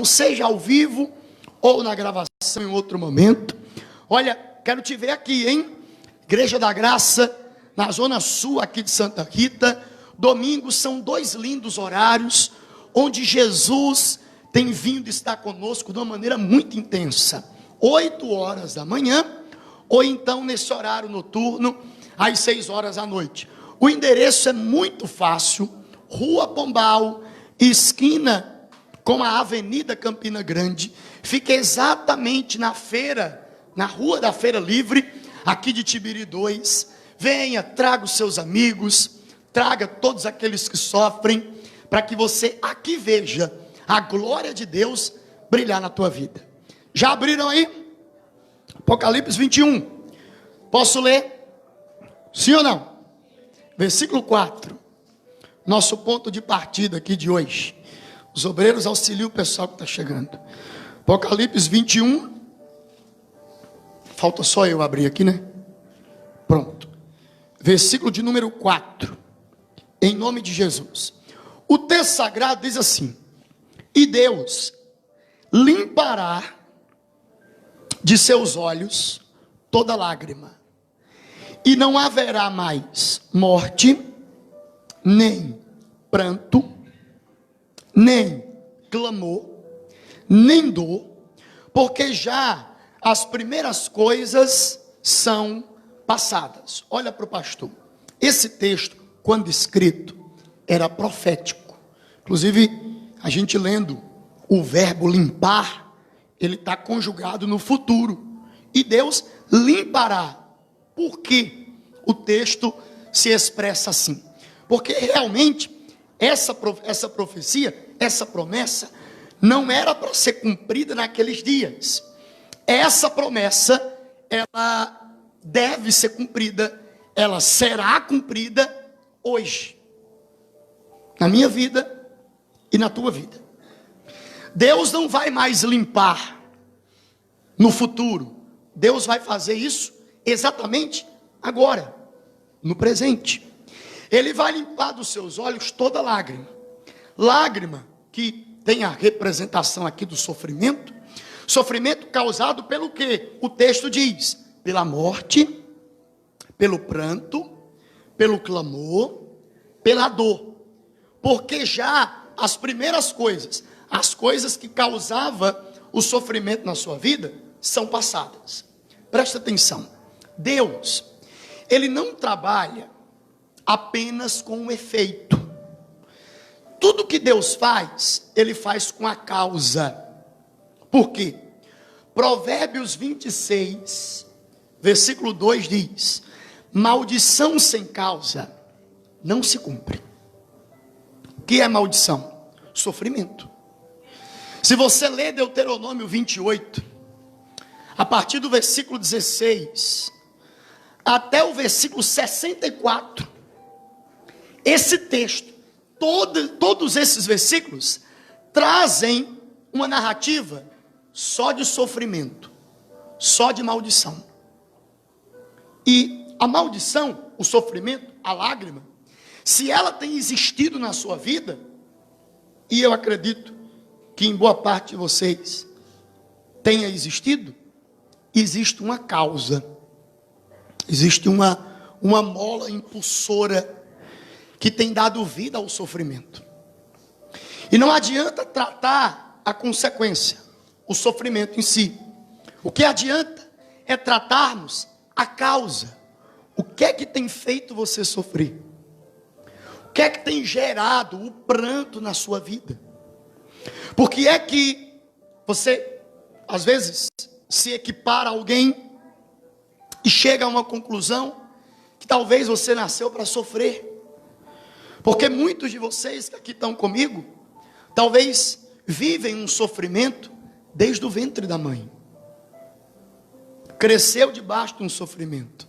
seja ao vivo ou na gravação em outro momento. Olha, quero te ver aqui, hein? Igreja da Graça, na Zona Sul aqui de Santa Rita. Domingo são 2 lindos horários, onde Jesus tem vindo estar conosco de uma maneira muito intensa. 8 horas da manhã, ou então nesse horário noturno, às 6 horas da noite. O endereço é muito fácil, Rua Pombal, esquina com a Avenida Campina Grande, fica exatamente na feira, na Rua da Feira Livre, aqui de Tibiri 2. Venha, traga os seus amigos, traga todos aqueles que sofrem, para que você aqui veja a glória de Deus brilhar na tua vida. Já abriram aí? Apocalipse 21. Posso ler? Sim ou não? Versículo 4. Nosso ponto de partida aqui de hoje. Os obreiros auxiliam o pessoal que está chegando. Apocalipse 21. Falta só eu abrir aqui, né? Pronto. Versículo de número 4. Em nome de Jesus. O texto sagrado diz assim: e Deus limpará de seus olhos toda lágrima, e não haverá mais morte, nem pranto, nem clamor, nem dor, porque já as primeiras coisas são passadas. Olha para o pastor. Esse texto, quando escrito, era profético. Inclusive, a gente lendo o verbo limpar, ele está conjugado no futuro. E Deus limpará. Por que o texto se expressa assim? Porque realmente essa profecia, essa promessa, não era para ser cumprida naqueles dias. Essa promessa, ela deve ser cumprida, ela será cumprida hoje, na minha vida e na tua vida. Deus não vai mais limpar no futuro. Deus vai fazer isso exatamente agora, no presente. Ele vai limpar dos seus olhos toda lágrima. Lágrima que tem a representação aqui do sofrimento. Sofrimento causado pelo quê? O texto diz: pela morte, pelo pranto, pelo clamor, pela dor. Porque já as primeiras coisas, as coisas que causavam o sofrimento na sua vida, são passadas. Presta atenção. Deus, Ele não trabalha apenas com o efeito. Tudo que Deus faz, Ele faz com a causa. Por quê? Provérbios 26, versículo 2 diz: maldição sem causa não se cumpre. O que é maldição? Sofrimento. Se você ler Deuteronômio 28, a partir do versículo 16 até o versículo 64, esse texto, todos esses versículos trazem uma narrativa só de sofrimento, só de maldição. E a maldição, o sofrimento, a lágrima, se ela tem existido na sua vida, e eu acredito que em boa parte de vocês tenha existido, existe uma causa, existe uma mola impulsora que tem dado vida ao sofrimento. E não adianta tratar a consequência, o sofrimento em si. O que adianta é tratarmos a causa. O que é que tem feito você sofrer? O que é que tem gerado o pranto na sua vida? Por que é que você, às vezes, se equipara a alguém e chega a uma conclusão que talvez você nasceu para sofrer? Porque muitos de vocês que aqui estão comigo, talvez vivem um sofrimento desde o ventre da mãe. Cresceu debaixo de um sofrimento.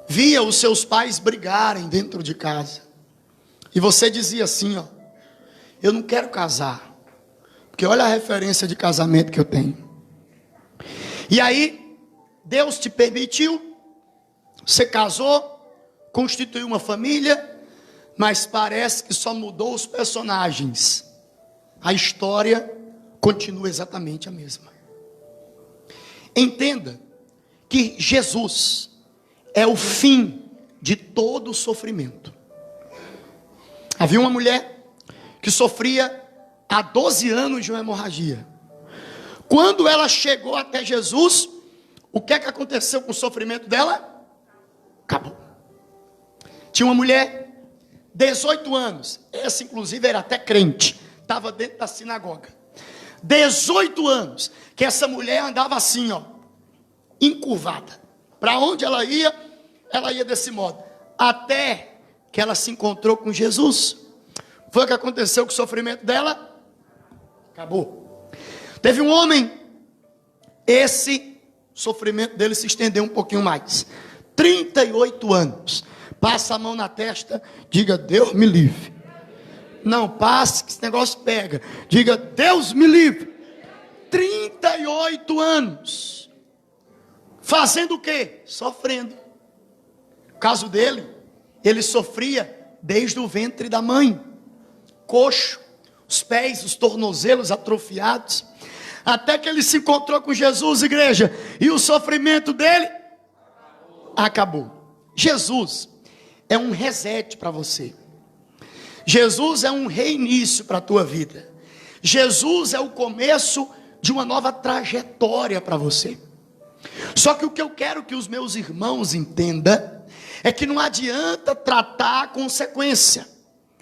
Via os seus pais brigarem dentro de casa. E você dizia assim, ó: eu não quero casar, porque olha a referência de casamento que eu tenho. E aí, Deus te permitiu, você casou, constituiu uma família, mas parece que só mudou os personagens. A história continua exatamente a mesma. Entenda que Jesus é o fim de todo o sofrimento. Havia uma mulher que sofria há 12 anos de uma hemorragia. Quando ela chegou até Jesus, o que é que aconteceu com o sofrimento dela? Acabou. Tinha uma mulher, 18 anos, essa inclusive era até crente, estava dentro da sinagoga. 18 anos, que essa mulher andava assim, ó, encurvada. Para onde ela ia desse modo. Até que ela se encontrou com Jesus. Foi o que aconteceu com o sofrimento dela? Acabou. Teve um homem, esse sofrimento dele se estendeu um pouquinho mais. 38 anos. Passa a mão na testa, diga, Deus me livre. Não, passe que esse negócio pega. Diga, Deus me livre. 38 anos. Fazendo o quê? Sofrendo. No caso dele, ele sofria desde o ventre da mãe. Coxo, os pés, os tornozelos atrofiados. Até que ele se encontrou com Jesus, igreja. E o sofrimento dele acabou. Jesus é um reset para você. Jesus é um reinício para a tua vida. Jesus é o começo de uma nova trajetória para você. Só que o que eu quero que os meus irmãos entendam é que não adianta tratar a consequência.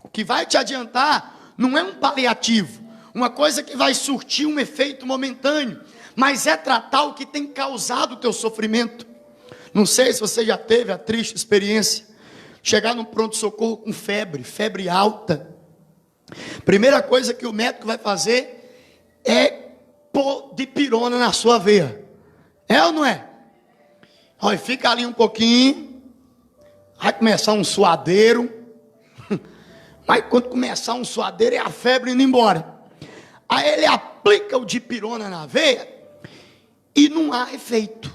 O que vai te adiantar não é um paliativo, uma coisa que vai surtir um efeito momentâneo, mas é tratar o que tem causado o teu sofrimento. Não sei se você já teve a triste experiência chegar num pronto-socorro com febre alta. Primeira coisa que o médico vai fazer é pôr dipirona na sua veia. É ou não é? Olha, fica ali um pouquinho, vai começar um suadeiro. Mas quando começar um suadeiro é a febre indo embora. Aí ele aplica o dipirona na veia e não há efeito.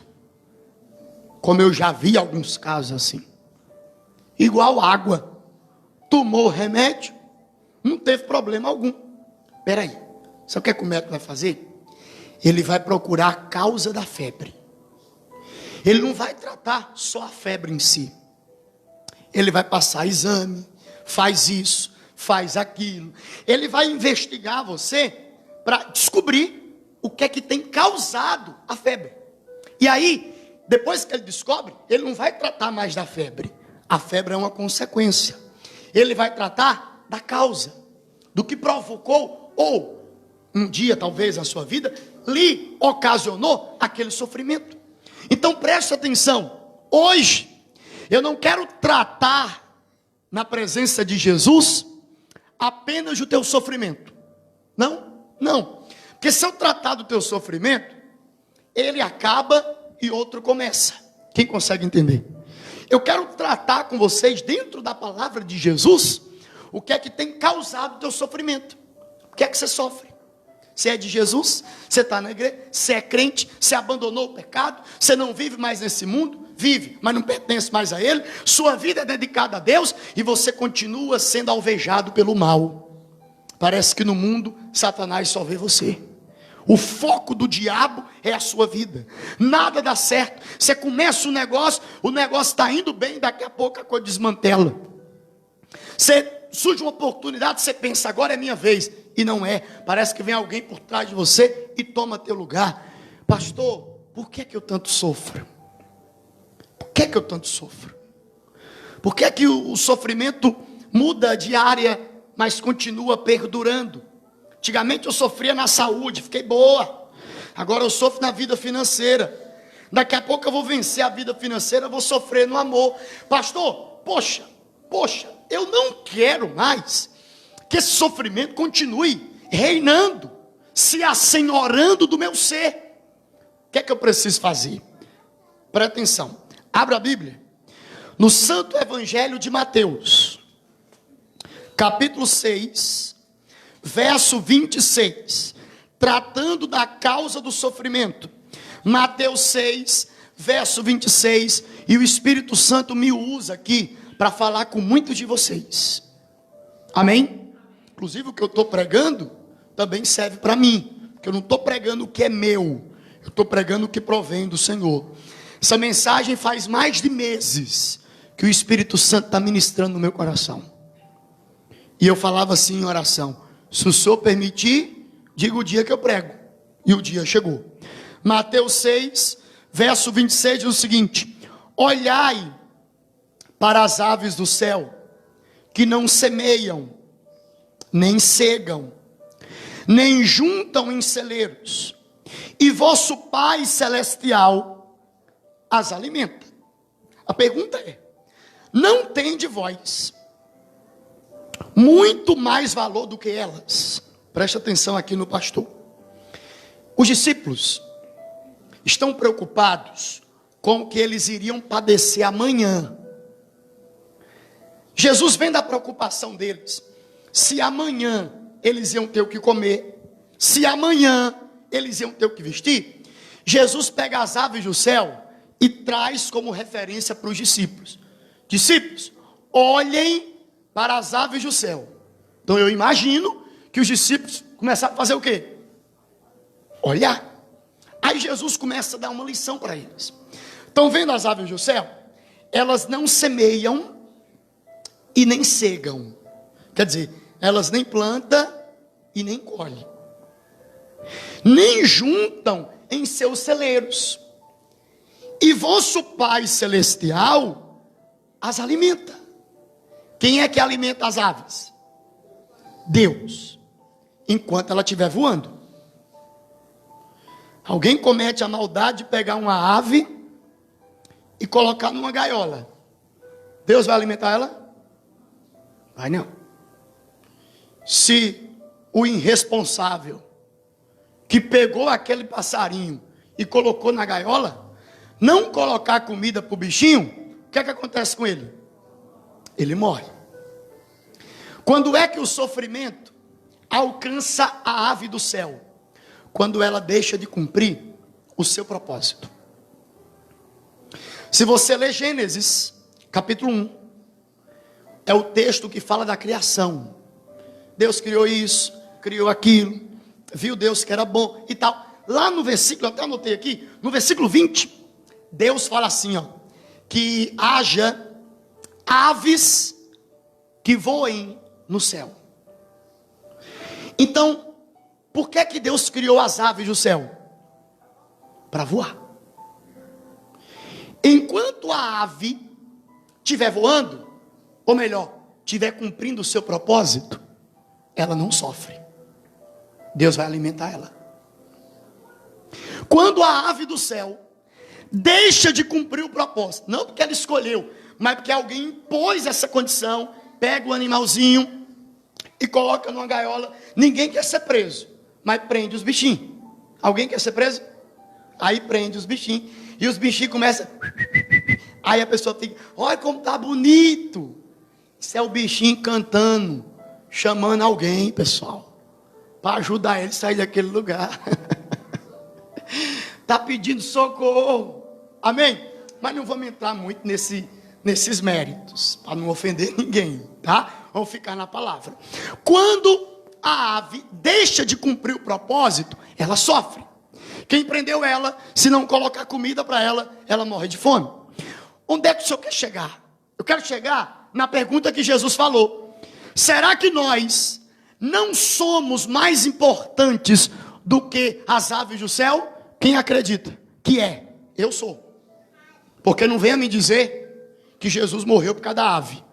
Como eu já vi alguns casos assim. Igual água. Tomou remédio, não teve problema algum. Espera aí, sabe o que é que o médico vai fazer? Ele vai procurar a causa da febre. Ele não vai tratar só a febre em si. Ele vai passar exame, faz isso, faz aquilo. Ele vai investigar você para descobrir o que é que tem causado a febre. E aí, depois que ele descobre, ele não vai tratar mais da febre. A febre é uma consequência. Ele vai tratar da causa, do que provocou, ou um dia talvez na sua vida, lhe ocasionou aquele sofrimento. Então preste atenção. Hoje, eu não quero tratar na presença de Jesus apenas o teu sofrimento. Não. Porque se eu tratar do teu sofrimento, ele acaba e outro começa. Quem consegue entender? Eu quero tratar com vocês, dentro da palavra de Jesus, o que é que tem causado o teu sofrimento. O que é que você sofre? Você é de Jesus? Você está na igreja? Você é crente? Você abandonou o pecado? Você não vive mais nesse mundo? Vive, mas não pertence mais a ele. Sua vida é dedicada a Deus e você continua sendo alvejado pelo mal. Parece que no mundo, Satanás só vê você. O foco do diabo é a sua vida. Nada dá certo. Você começa o negócio está indo bem, daqui a pouco a coisa desmantela. Surge uma oportunidade, você pensa, agora é minha vez. E não é. Parece que vem alguém por trás de você e toma teu lugar. Pastor, por que eu tanto sofro? Por que eu tanto sofro? Por que o sofrimento muda de área, mas continua perdurando? Antigamente eu sofria na saúde, fiquei boa. Agora eu sofro na vida financeira. Daqui a pouco eu vou vencer a vida financeira, vou sofrer no amor. Pastor, poxa, eu não quero mais que esse sofrimento continue reinando, se assenhorando do meu ser. O que é que eu preciso fazer? Presta atenção, abra a Bíblia, no Santo Evangelho de Mateus, capítulo 6, verso 26, tratando da causa do sofrimento. Mateus 6, verso 26, e o Espírito Santo me usa aqui para falar com muitos de vocês. Amém? Inclusive o que eu estou pregando também serve para mim, que eu não estou pregando o que é meu, eu estou pregando o que provém do Senhor. Essa mensagem faz mais de meses que o Espírito Santo está ministrando no meu coração. E eu falava assim em oração: se o Senhor permitir, diga o dia que eu prego. E o dia chegou. Mateus 6, verso 26 diz o seguinte: olhai para as aves do céu, que não semeiam, nem cegam, nem juntam em celeiros, e vosso Pai Celestial as alimenta. A pergunta é: não tem de vós muito mais valor do que elas? Preste atenção aqui no pastor. Os discípulos estão preocupados com o que eles iriam padecer amanhã. Jesus vem da preocupação deles. Se amanhã eles iam ter o que comer, se amanhã eles iam ter o que vestir, Jesus pega as aves do céu e traz como referência para os discípulos. Discípulos, olhem para as aves do céu. Então eu imagino que os discípulos começaram a fazer o quê? Olhar. Aí Jesus começa a dar uma lição para eles. Estão vendo as aves do céu? Elas não semeiam e nem cegam. Quer dizer, elas nem plantam e nem colhem. Nem juntam em seus celeiros. E vosso Pai Celestial as alimenta. Quem é que alimenta as aves? Deus. Enquanto ela estiver voando. Alguém comete a maldade de pegar uma ave e colocar numa gaiola. Deus vai alimentar ela? Vai não. Se o irresponsável que pegou aquele passarinho e colocou na gaiola, não colocar comida para o bichinho, o que é que acontece com ele? Ele morre. Quando é que o sofrimento alcança a ave do céu? Quando ela deixa de cumprir o seu propósito. Se você ler Gênesis, capítulo 1, é o texto que fala da criação. Deus criou isso, criou aquilo, viu Deus que era bom e tal. Lá no versículo, até anotei aqui, no versículo 20, Deus fala assim, ó, que haja aves que voem no céu. Então, por que que Deus criou as aves do céu? Para voar. Enquanto a ave estiver voando, ou melhor, estiver cumprindo o seu propósito, ela não sofre. Deus vai alimentar ela. Quando a ave do céu deixa de cumprir o propósito, não porque ela escolheu, mas porque alguém impôs essa condição, pega o animalzinho e coloca numa gaiola. Ninguém quer ser preso, mas prende os bichinhos. Alguém quer ser preso? Aí prende os bichinhos. E os bichinhos começam. Aí a pessoa fica: olha como tá bonito. Isso é o bichinho cantando, chamando alguém, pessoal, para ajudar ele a sair daquele lugar. Está pedindo socorro. Amém? Mas não vamos entrar muito nesses méritos, para não ofender ninguém, tá? Vamos ficar na palavra. Quando a ave deixa de cumprir o propósito, ela sofre. Quem prendeu ela, se não colocar comida para ela, ela morre de fome. Onde é que o senhor quer chegar? Eu quero chegar na pergunta que Jesus falou: será que nós não somos mais importantes do que as aves do céu? Quem acredita que é? Eu sou. Porque não venha me dizer que Jesus morreu por causa da ave.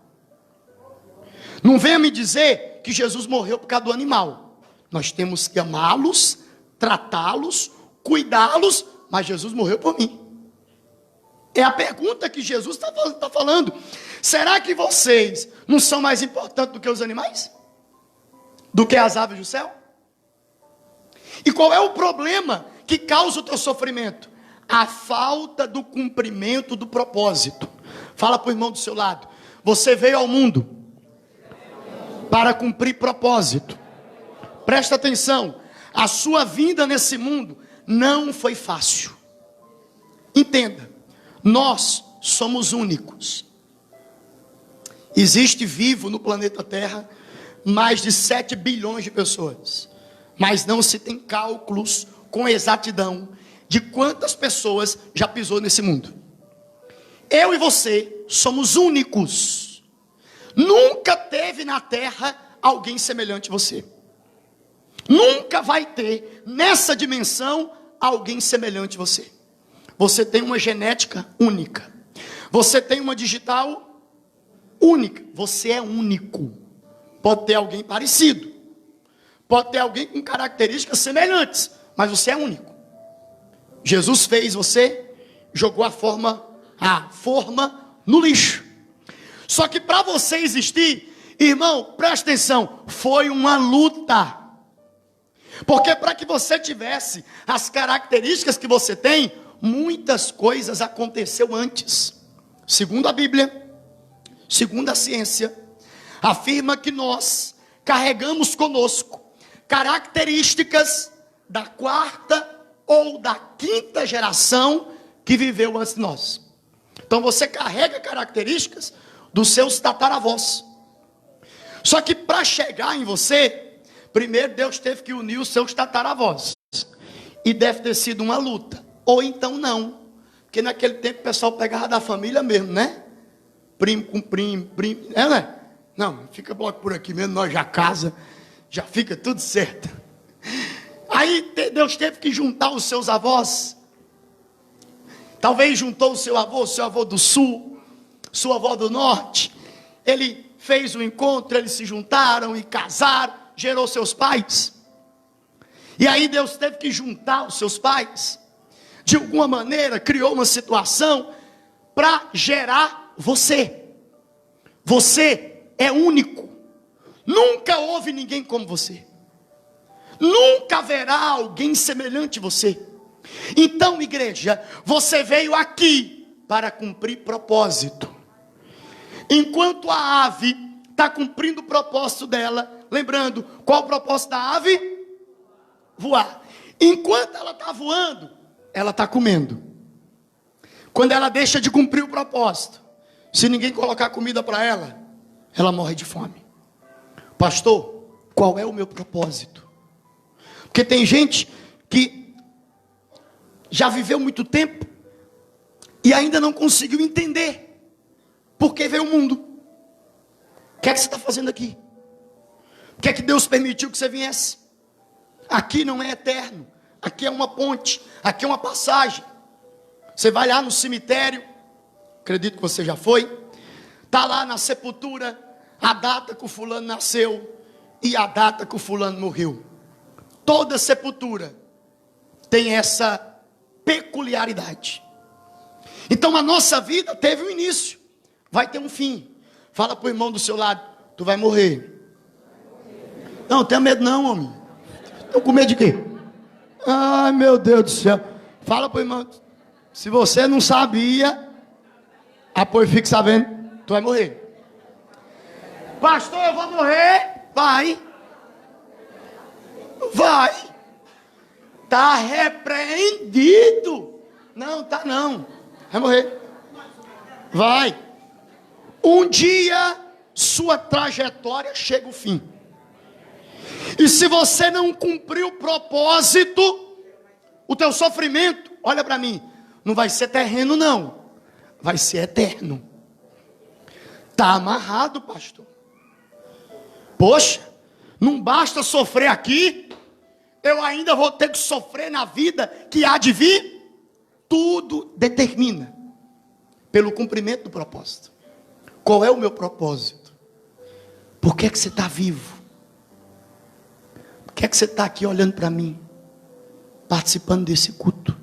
Não venha me dizer que Jesus morreu por causa do animal. Nós temos que amá-los, tratá-los, cuidá-los, mas Jesus morreu por mim. É a pergunta que Jesus está falando. Será que vocês não são mais importantes do que os animais? Do que as aves do céu? E qual é o problema que causa o teu sofrimento? A falta do cumprimento do propósito. Fala para o irmão do seu lado: você veio ao mundo para cumprir propósito. Presta atenção, a sua vinda nesse mundo não foi fácil. Entenda, nós somos únicos. Existe vivo no planeta Terra mais de 7 bilhões de pessoas. mas não se tem cálculos com exatidão de quantas pessoas já pisou nesse mundo. Eu e você somos únicos. Nunca teve na terra alguém semelhante a você. Nunca vai ter nessa dimensão alguém semelhante a você. Você tem uma genética única. Você tem uma digital única. Você é único. Pode ter alguém parecido. Pode ter alguém com características semelhantes. Mas você é único. Jesus fez você, jogou a forma no lixo. Só que para você existir, irmão, presta atenção, foi uma luta. Porque para que você tivesse as características que você tem, muitas coisas aconteceu antes. Segundo a Bíblia, segundo a ciência, afirma que nós carregamos conosco características da quarta ou da quinta geração que viveu antes de nós. Então você carrega características dos seus tataravós. Só que para chegar em você, primeiro Deus teve que unir os seus tataravós. E deve ter sido uma luta. Ou então não. Porque naquele tempo o pessoal pegava da família mesmo, né? Primo com primo. É, né? Não, fica logo por aqui mesmo, nós já casa, já fica tudo certo. Aí Deus teve que juntar os seus avós. Talvez juntou o seu avô do sul, sua avó do norte. Ele fez o encontro, eles se juntaram e casaram, gerou seus pais. E aí Deus teve que juntar os seus pais. De alguma maneira criou uma situação para gerar você. Você é único. Nunca houve ninguém como você. Nunca haverá alguém semelhante a você. Então, igreja, você veio aqui para cumprir propósito. Enquanto a ave está cumprindo o propósito dela, lembrando, qual o propósito da ave? Voar. Enquanto ela está voando, ela está comendo. Quando ela deixa de cumprir o propósito, se ninguém colocar comida para ela, ela morre de fome. Pastor, qual é o meu propósito? Porque tem gente que já viveu muito tempo e ainda não conseguiu entender por que veio o mundo. O que é que você está fazendo aqui? O que é que Deus permitiu que você viesse? Aqui não é eterno. Aqui é uma ponte. Aqui é uma passagem. Você vai lá no cemitério. Acredito que você já foi. Está lá na sepultura a data que o fulano nasceu e a data que o fulano morreu. Toda sepultura tem essa peculiaridade. Então a nossa vida teve um início, vai ter um fim. Fala para o irmão do seu lado, tu vai morrer. Não tenha medo não, homem. Estou com medo de quê? Ai, meu Deus do céu. Fala para o irmão, se você não sabia, apoio, fique sabendo, tu vai morrer. Pastor, eu vou morrer. Vai. Tá repreendido. Não, tá não. Vai morrer. Vai. Um dia sua trajetória chega ao fim. E se você não cumprir o propósito, o teu sofrimento, olha para mim, não vai ser terreno não, vai ser eterno. Tá amarrado, pastor. Poxa, não basta sofrer aqui, eu ainda vou ter que sofrer na vida que há de vir. Tudo determina pelo cumprimento do propósito. Qual é o meu propósito? Por que é que você está vivo? Por que é que você está aqui olhando para mim, participando desse culto?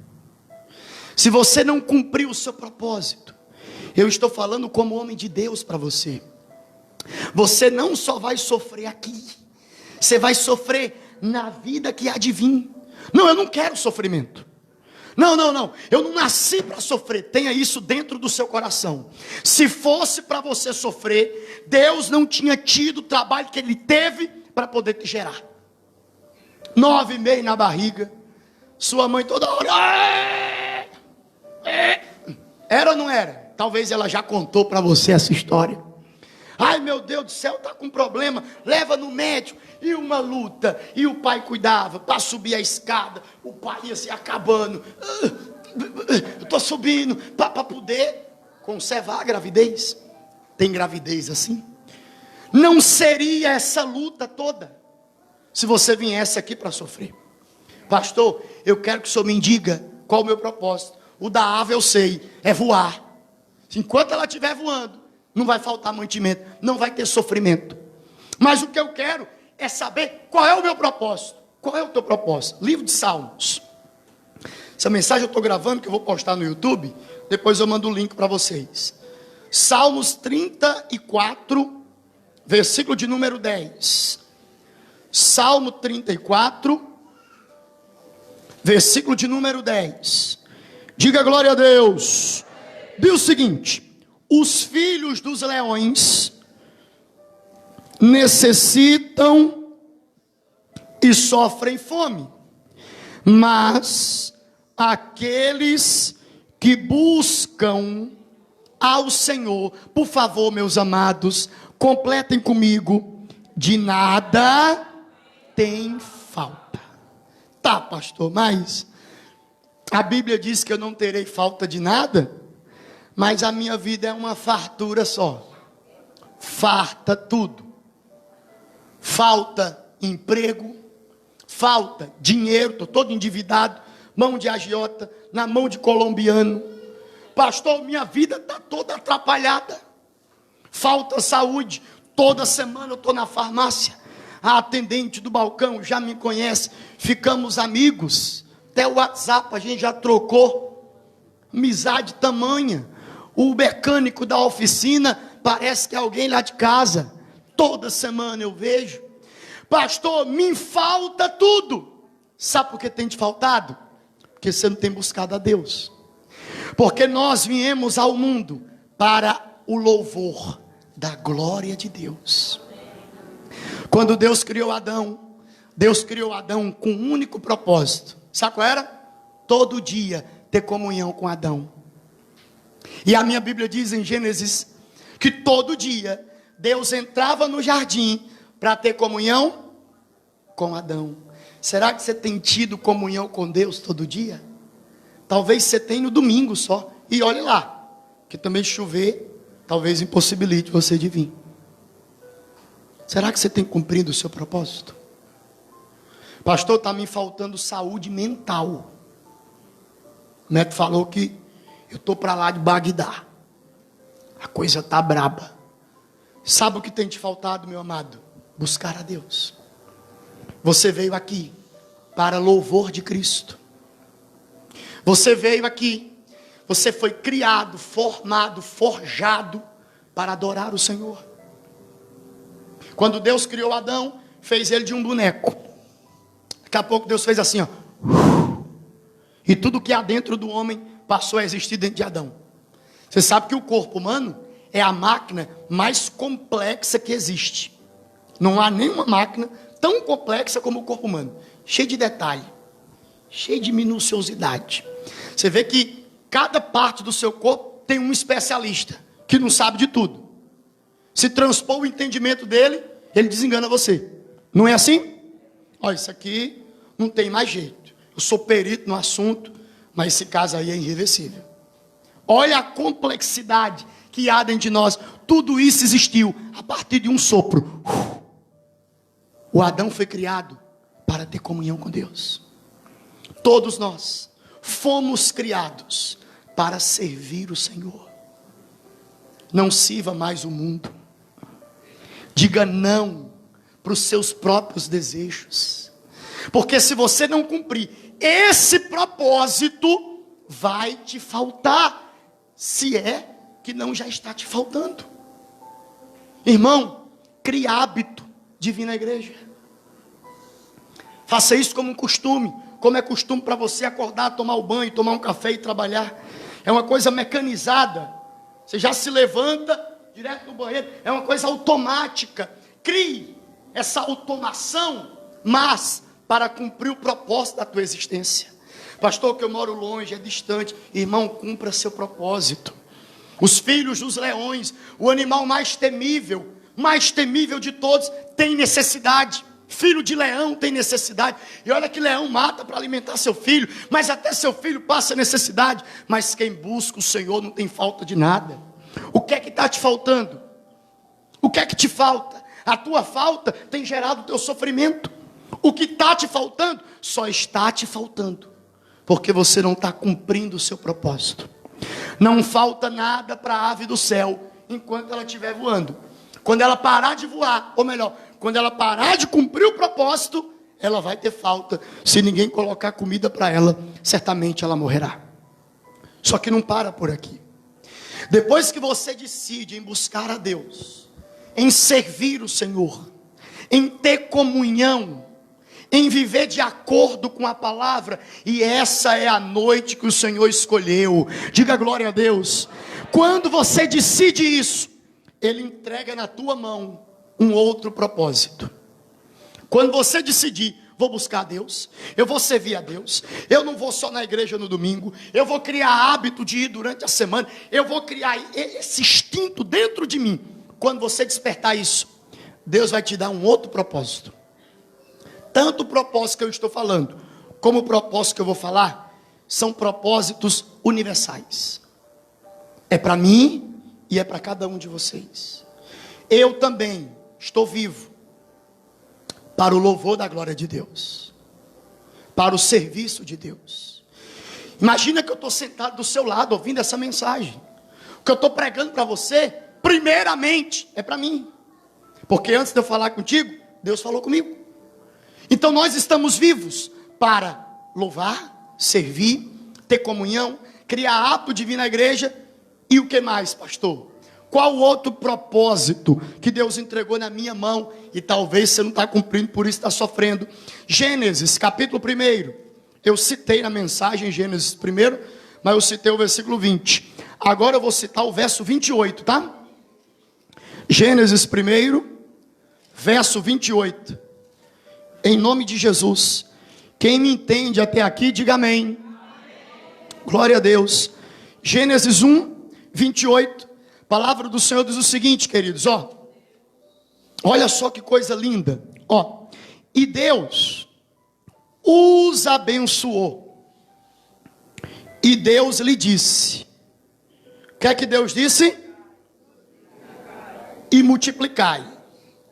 Se você não cumprir o seu propósito, eu estou falando como homem de Deus para você. Você não só vai sofrer aqui, você vai sofrer na vida que há de vir. Não, eu não quero sofrimento. Não, eu não nasci para sofrer. Tenha isso dentro do seu coração. Se fosse para você sofrer, Deus não tinha tido o trabalho que Ele teve para poder te gerar. 9 meses na barriga, sua mãe toda hora. Era ou não era? Talvez ela já contou para você essa história. Ai meu Deus do céu, está com problema, leva no médico. E uma luta, e o pai cuidava, para subir a escada, o pai ia se acabando. Eu estou subindo, para poder conservar a gravidez. Tem gravidez assim? Não seria essa luta toda, se você viesse aqui para sofrer. Pastor, eu quero que o senhor me diga qual o meu propósito. O da ave eu sei, é voar. Enquanto ela estiver voando, não vai faltar mantimento, não vai ter sofrimento. Mas o que eu quero é saber qual é o meu propósito. Qual é o teu propósito? Livro de Salmos. Essa mensagem eu estou gravando, que eu vou postar no YouTube. Depois eu mando o link para vocês. Salmos 34, versículo de número 10. Salmo 34, versículo de número 10. Diga glória a Deus. Diz o seguinte: os filhos dos leões necessitam e sofrem fome, mas aqueles que buscam ao Senhor, por favor, meus amados, completem comigo, de nada tem falta. Tá, pastor, mas a Bíblia diz que eu não terei falta de nada, mas a minha vida é uma fartura só. Farta tudo. Falta emprego, falta dinheiro, estou todo endividado, mão de agiota, na mão de colombiano. Pastor, minha vida está toda atrapalhada. Falta saúde, toda semana eu estou na farmácia. A atendente do balcão já me conhece, ficamos amigos. Até o WhatsApp a gente já trocou. Amizade tamanha. O mecânico da oficina parece que é alguém lá de casa. Toda semana eu vejo. Pastor, me falta tudo. Sabe por que tem te faltado? Porque você não tem buscado a Deus. Porque nós viemos ao mundo para o louvor da glória de Deus. Quando Deus criou Adão com um único propósito. Sabe qual era? Todo dia ter comunhão com Adão. E a minha Bíblia diz em Gênesis que todo dia Deus entrava no jardim para ter comunhão com Adão. Será que você tem tido comunhão com Deus todo dia? Talvez você tenha no domingo só. E olhe lá, que também chover, talvez impossibilite você de vir. Será que você tem cumprido o seu propósito? Pastor, está me faltando saúde mental. O Neto falou que eu estou para lá de Bagdá. A coisa está braba. Sabe o que tem te faltado, meu amado? Buscar a Deus. Você veio aqui para louvor de Cristo. Você veio aqui, você foi criado, formado, forjado para adorar o Senhor. Quando Deus criou Adão, fez ele de um boneco. Daqui a pouco Deus fez assim, ó. E tudo que há dentro do homem passou a existir dentro de Adão. Você sabe que o corpo humano é a máquina mais complexa que existe. Não há nenhuma máquina tão complexa como o corpo humano. Cheio de detalhe, cheio de minuciosidade. Você vê que cada parte do seu corpo tem um especialista que não sabe de tudo. Se transpor o entendimento dele, ele desengana você. Não é assim? Olha, isso aqui não tem mais jeito. Eu sou perito no assunto, mas esse caso aí é irreversível. Olha a complexidade que há dentro de nós. Tudo isso existiu a partir de um sopro. O Adão foi criado para ter comunhão com Deus. Todos nós fomos criados para servir o Senhor. Não sirva mais o mundo. Diga não para os seus próprios desejos. Porque se você não cumprir esse propósito, vai te faltar. Se é que não já está te faltando. Irmão, crie hábito de vir na igreja. Faça isso como um costume. Como é costume para você acordar, tomar o banho, tomar um café e trabalhar. É uma coisa mecanizada. Você já se levanta direto no banheiro. É uma coisa automática. Crie essa automação, mas para cumprir o propósito da tua existência. Pastor, que eu moro longe, é distante. Irmão, cumpra seu propósito. Os filhos dos leões, o animal mais temível de todos, tem necessidade. Filho de leão tem necessidade. E olha que leão mata para alimentar seu filho, mas até seu filho passa necessidade. Mas quem busca o Senhor não tem falta de nada. O que é que está te faltando? O que é que te falta? A tua falta tem gerado o teu sofrimento. O que está te faltando, só está te faltando porque você não está cumprindo o seu propósito. Não falta nada para a ave do céu enquanto ela estiver voando. Quando ela parar de voar, ou melhor, quando ela parar de cumprir o propósito, ela vai ter falta. Se ninguém colocar comida para ela, certamente ela morrerá. Só que não para por aqui. Depois que você decide em buscar a Deus, em servir o Senhor, em ter comunhão, em viver de acordo com a palavra, e essa é a noite que o Senhor escolheu. Diga glória a Deus. Quando você decide isso, Ele entrega na tua mão um outro propósito. Quando você decidir, vou buscar a Deus, eu vou servir a Deus, eu não vou só na igreja no domingo, eu vou criar hábito de ir durante a semana, eu vou criar esse instinto dentro de mim. Quando você despertar isso, Deus vai te dar um outro propósito. Tanto o propósito que eu estou falando, como o propósito que eu vou falar, são propósitos universais. É para mim e é para cada um de vocês. Eu também estou vivo para o louvor da glória de Deus, para o serviço de Deus. Imagina que eu estou sentado do seu lado ouvindo essa mensagem. O que eu estou pregando para você, primeiramente, é para mim. Porque antes de eu falar contigo, Deus falou comigo. Então nós estamos vivos para louvar, servir, ter comunhão, criar hábito de vir na igreja. E o que mais, pastor? Qual outro propósito que Deus entregou na minha mão e talvez você não está cumprindo, por isso está sofrendo? Gênesis capítulo 1. Eu citei na mensagem Gênesis 1, mas eu citei o versículo 20. Agora eu vou citar o verso 28, tá? Gênesis 1, verso 28. Em nome de Jesus. Quem me entende até aqui, diga amém. Glória a Deus. Gênesis 1, 28. A palavra do Senhor diz o seguinte, queridos, olha só que coisa linda, e Deus os abençoou, e Deus lhe disse, o que é que Deus disse? E multiplicai,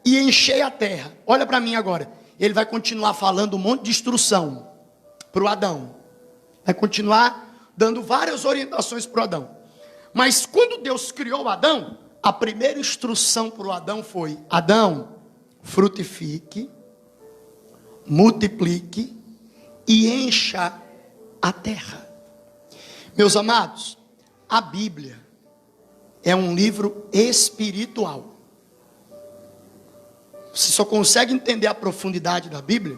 e enchei a terra. Olha para mim agora, Ele vai continuar falando um monte de instrução para o Adão, vai continuar dando várias orientações para o Adão. Mas quando Deus criou o Adão, a primeira instrução para o Adão foi: Adão, frutifique, multiplique e encha a terra. Meus amados, a Bíblia é um livro espiritual. Você só consegue entender a profundidade da Bíblia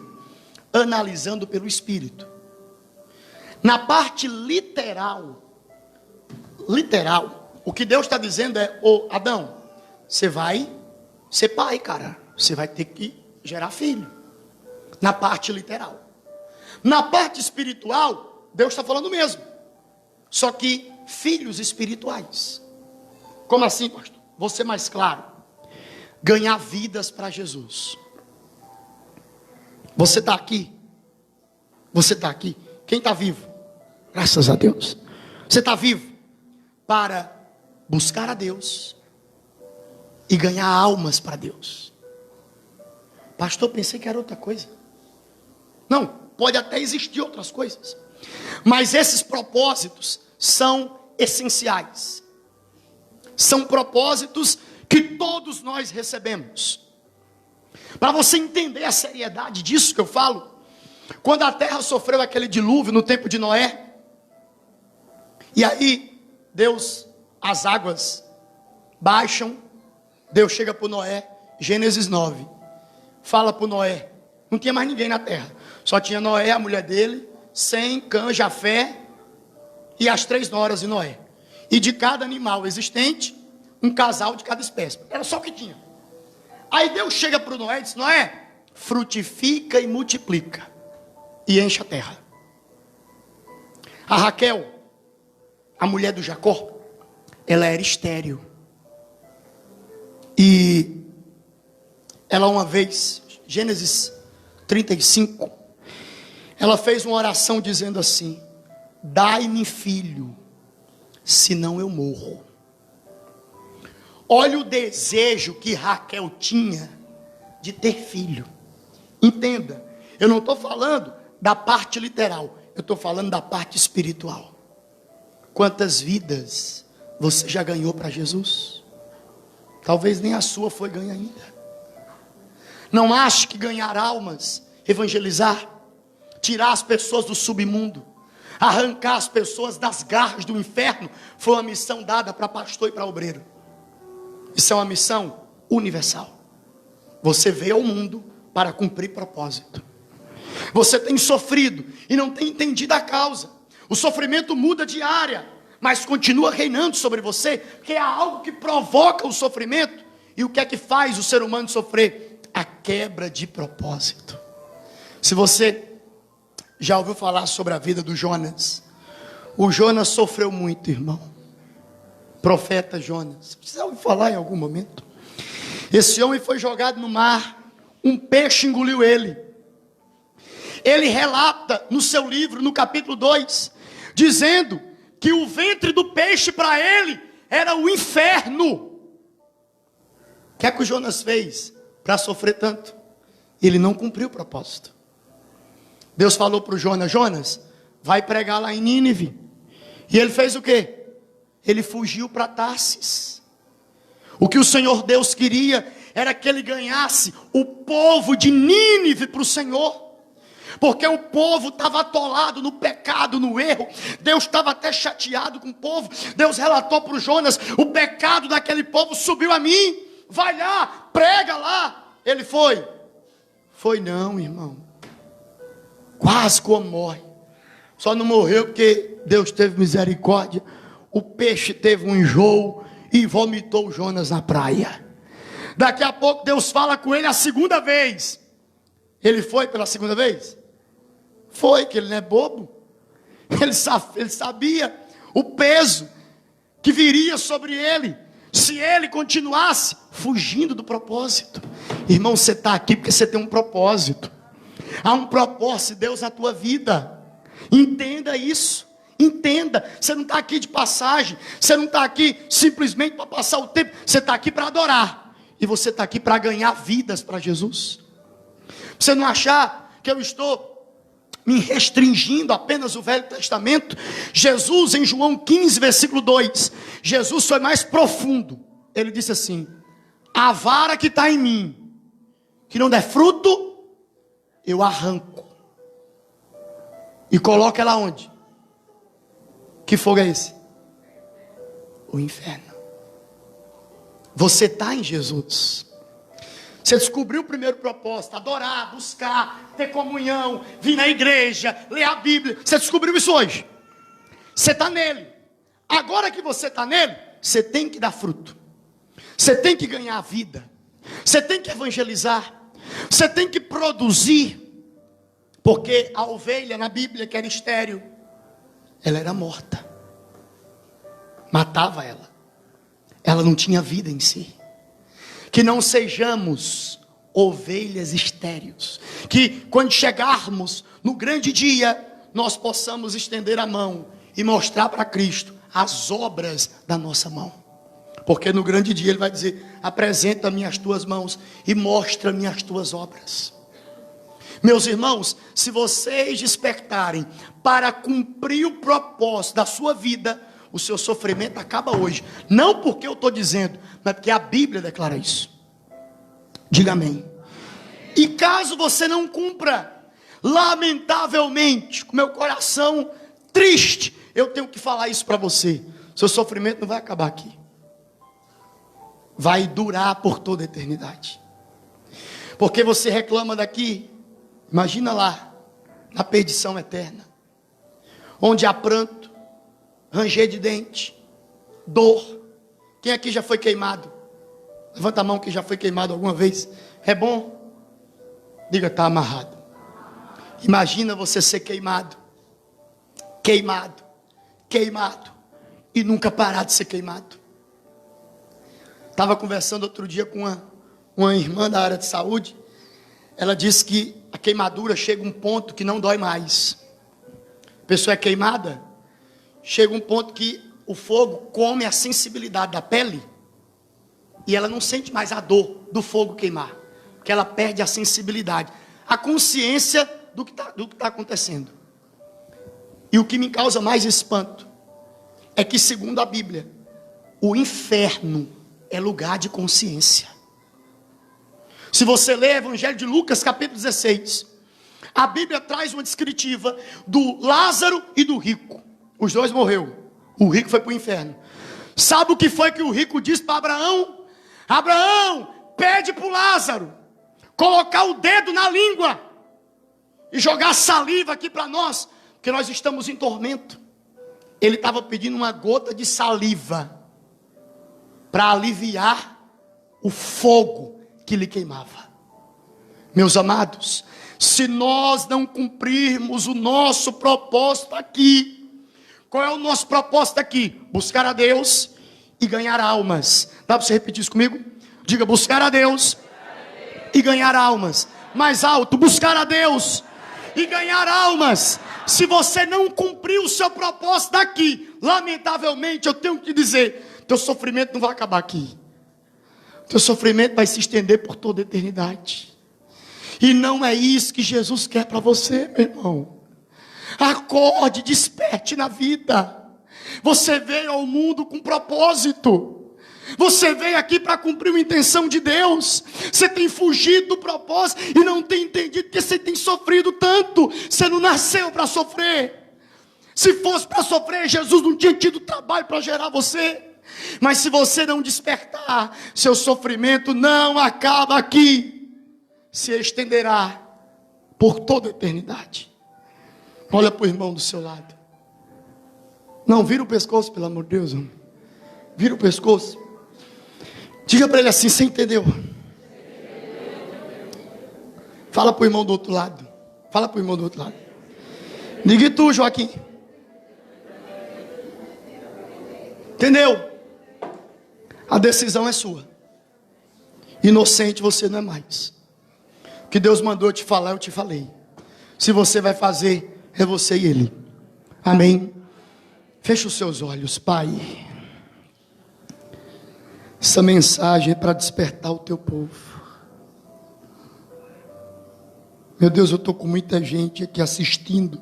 analisando pelo Espírito. Na parte literal, o que Deus está dizendo é: Adão, você vai ser pai, cara. Você vai ter que gerar filho. Na parte literal. Na parte espiritual, Deus está falando mesmo. Só que filhos espirituais. Como assim, pastor? Vou ser mais claro. Ganhar vidas para Jesus. Você está aqui? Você está aqui? Quem está vivo? Graças a Deus. Você está vivo para buscar a Deus e ganhar almas para Deus. Pastor, pensei que era outra coisa. Não, pode até existir outras coisas, mas esses propósitos são essenciais. São propósitos que todos nós recebemos. Para você entender a seriedade disso que eu falo, quando a terra sofreu aquele dilúvio no tempo de Noé, e aí Deus, as águas baixam, Deus chega para Noé, Gênesis 9, fala para Noé, não tinha mais ninguém na terra, só tinha Noé, a mulher dele, Sem, Cã, Jafé e as 3 noras de Noé, e de cada animal existente, um casal de cada espécie, era só o que tinha. Aí Deus chega para Noé e diz: Noé, frutifica e multiplica, e enche a terra. A Raquel, a mulher do Jacó, ela era estéril. E ela uma vez, Gênesis 35, ela fez uma oração dizendo assim: dai-me filho, senão eu morro. Olha o desejo que Raquel tinha de ter filho. Entenda, eu não estou falando da parte literal, eu estou falando da parte espiritual. Quantas vidas você já ganhou para Jesus? Talvez nem a sua foi ganha ainda. Não ache que ganhar almas, evangelizar, tirar as pessoas do submundo, arrancar as pessoas das garras do inferno, foi uma missão dada para pastor e para obreiro. Isso é uma missão universal. Você veio ao mundo para cumprir propósito. Você tem sofrido e não tem entendido a causa. O sofrimento muda de área, mas continua reinando sobre você, porque há algo que provoca o sofrimento. E o que é que faz o ser humano sofrer? A quebra de propósito. Se você já ouviu falar sobre a vida do Jonas, o Jonas sofreu muito, irmão. Profeta Jonas, você ouviu falar em algum momento? Esse homem foi jogado no mar, um peixe engoliu ele. Ele relata no seu livro, no capítulo 2, dizendo que o ventre do peixe para ele era o inferno. O que é que o Jonas fez para sofrer tanto? Ele não cumpriu o propósito. Deus falou para o Jonas: Jonas, vai pregar lá em Nínive. E ele fez o quê? Ele fugiu para Tarsis. O que o Senhor Deus queria era que ele ganhasse o povo de Nínive para o Senhor. Porque o povo estava atolado no pecado, no erro. Deus estava até chateado com o povo. Deus relatou para o Jonas: o pecado daquele povo subiu a mim. Vai lá, prega lá. Ele foi. Foi não, irmão. Quase como morre. Só não morreu porque Deus teve misericórdia. O peixe teve um enjoo e vomitou o Jonas na praia. Daqui a pouco Deus fala com ele a segunda vez. Ele foi pela segunda vez? Foi, que ele não é bobo. Ele sabia o peso que viria sobre ele se ele continuasse fugindo do propósito. Irmão, você está aqui porque você tem um propósito. Há um propósito de Deus na tua vida. Entenda isso. Entenda, você não está aqui de passagem. Você não está aqui simplesmente para passar o tempo. Você está aqui para adorar. E você está aqui para ganhar vidas para Jesus. Você não achar que eu estou me restringindo apenas o Velho Testamento. Jesus, em João 15, versículo 2, Jesus foi mais profundo. Ele disse assim: a vara que está em mim, que não der fruto, eu arranco e coloco ela onde? Que fogo é esse? O inferno. Você está em Jesus. Você descobriu o primeiro propósito: adorar, buscar, ter comunhão, vir na igreja, ler a Bíblia. Você descobriu isso hoje. Você está nele. Agora que você está nele, você tem que dar fruto. Você tem que ganhar vida. Você tem que evangelizar. Você tem que produzir. Porque a ovelha na Bíblia, que era estéril, ela era morta. Matava ela. Ela não tinha vida em si. Que não sejamos ovelhas estéreis. Que quando chegarmos no grande dia, nós possamos estender a mão e mostrar para Cristo as obras da nossa mão. Porque no grande dia Ele vai dizer: apresenta-me as tuas mãos e mostra-me as tuas obras. Meus irmãos, se vocês despertarem para cumprir o propósito da sua vida, o seu sofrimento acaba hoje. Não porque eu estou dizendo, mas porque a Bíblia declara isso. Diga amém. E caso você não cumpra, lamentavelmente, com meu coração triste, eu tenho que falar isso para você: seu sofrimento não vai acabar aqui. Vai durar por toda a eternidade. Porque você reclama daqui, imagina lá, na perdição eterna, onde há pranto, ranger de dente, dor. Quem aqui já foi queimado? Levanta a mão que já foi queimado alguma vez. É bom? Diga: está amarrado. Imagina você ser queimado, queimado, queimado, e nunca parar de ser queimado. Estava conversando outro dia com uma irmã da área de saúde. Ela disse que a queimadura chega a um ponto que não dói mais. A pessoa é queimada, chega um ponto que o fogo come a sensibilidade da pele e ela não sente mais a dor do fogo queimar, porque ela perde a sensibilidade, a consciência do que está acontecendo. E o que me causa mais espanto é que, segundo a Bíblia, o inferno é lugar de consciência. Se você ler o Evangelho de Lucas, capítulo 16, a Bíblia traz uma descritiva do Lázaro e do rico. Os dois morreram. O rico foi para o inferno. Sabe o que foi que o rico disse para Abraão? Abraão, pede para o Lázaro colocar o dedo na língua e jogar saliva aqui para nós, porque nós estamos em tormento. Ele estava pedindo uma gota de saliva para aliviar o fogo que lhe queimava. Meus amados, se nós não cumprirmos o nosso propósito aqui, qual é o nosso propósito aqui? Buscar a Deus e ganhar almas. Dá para você repetir isso comigo? Diga: buscar a Deus e ganhar almas. Mais alto: buscar a Deus e ganhar almas. Se você não cumprir o seu propósito daqui, lamentavelmente eu tenho que dizer, teu sofrimento não vai acabar aqui. Teu sofrimento vai se estender por toda a eternidade. E não é isso que Jesus quer para você, meu irmão. Acorde, desperte na vida. Você veio ao mundo com propósito. Você veio aqui para cumprir uma intenção de Deus. Você tem fugido do propósito e não tem entendido porque você tem sofrido tanto. Você não nasceu para sofrer. Se fosse para sofrer, Jesus não tinha tido trabalho para gerar você. Mas se você não despertar, seu sofrimento não acaba aqui, se estenderá por toda a eternidade. Olha para o irmão do seu lado. Não, vira o pescoço, pelo amor de Deus. Vira o pescoço. Diga para ele assim: você entendeu? Fala para o irmão do outro lado. Fala para o irmão do outro lado. Diga: e tu, Joaquim? Entendeu? A decisão é sua. Inocente você não é mais. O que Deus mandou eu te falar, eu te falei. Se você vai fazer, é você e Ele. Amém? Feche os seus olhos, Pai. Essa mensagem é para despertar o teu povo. Meu Deus, eu estou com muita gente aqui assistindo.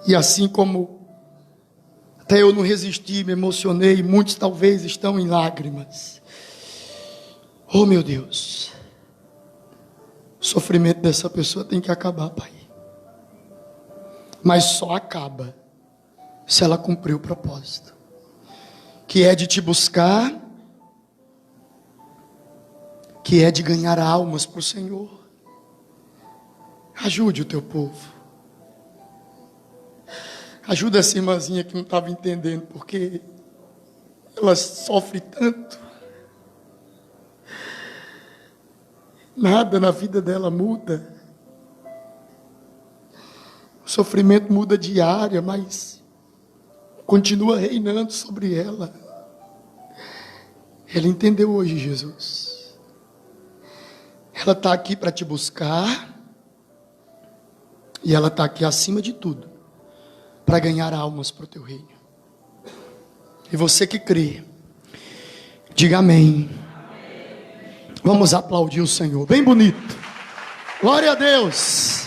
E assim como até eu não resisti, me emocionei, muitos talvez estão em lágrimas. Oh, meu Deus. O sofrimento dessa pessoa tem que acabar, Pai. Mas só acaba se ela cumprir o propósito, que é de te buscar, que é de ganhar almas para o Senhor. Ajude o teu povo. Ajuda essa irmãzinha que não estava entendendo porque ela sofre tanto. Nada na vida dela muda. O sofrimento muda diária, mas continua reinando sobre ela. Ela entendeu hoje, Jesus. Ela está aqui para te buscar. E ela está aqui acima de tudo para ganhar almas para o teu reino. E você que crê, diga amém. Vamos aplaudir o Senhor, bem bonito. Glória a Deus.